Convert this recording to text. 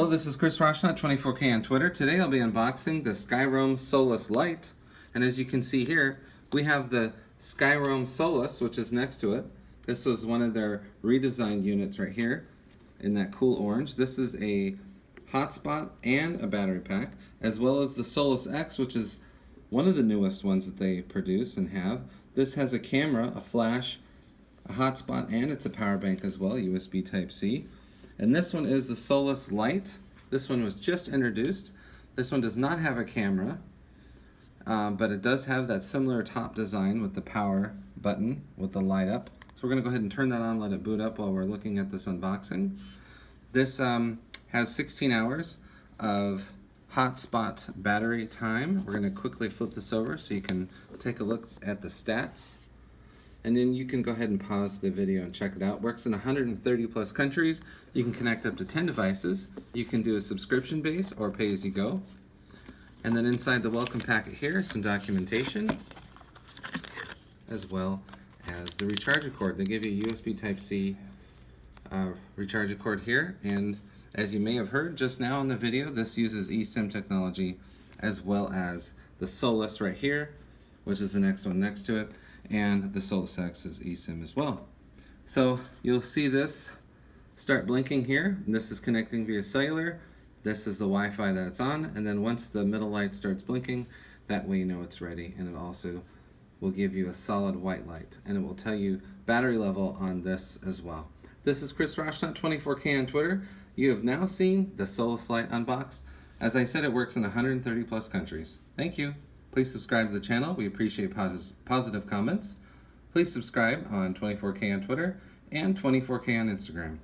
Hello, this is Chris Roshnaut, 24K on Twitter. Today I'll be unboxing the Skyroam Solis Lite. And as you can see here, we have the Skyroam Solis, which is next to it. This was one of their redesigned units right here in that cool orange. This is a hotspot and a battery pack, as well as the Solis X, which is one of the newest ones that they produce and have. This has a camera, a flash, a hotspot, and it's a power bank as well, USB Type-C. And this one is the Solis Lite. This one was just introduced. This one does not have a camera, but it does have that similar top design with the power button with the light up. So we're going to go ahead and turn that on, let it boot up while we're looking at this unboxing. This has 16 hours of hotspot battery time. We're going to quickly flip this over so you can take a look at the stats. And then you can go ahead and pause the video and check it out. Works in 130 plus countries. You can connect up to 10 devices. You can do a subscription base or pay as you go. And then inside the welcome packet here, some documentation, as well as the recharger cord. They give you a USB Type-C recharger cord here. And as you may have heard just now in the video, this uses eSIM technology, as well as the Solis right here, which is the next one next to it. And the Solis X is eSIM as well. So you'll see this start blinking here. And this is connecting via cellular. This is the Wi-Fi that it's on. And then once the middle light starts blinking, that way you know it's ready. And it also will give you a solid white light. And it will tell you battery level on this as well. This is Chris Roshnaut, 24K on Twitter. You have now seen the Solis Lite unboxed. As I said, it works in 130 plus countries. Thank you. Please subscribe to the channel. We appreciate positive comments. Please subscribe on 24K on Twitter and 24K on Instagram.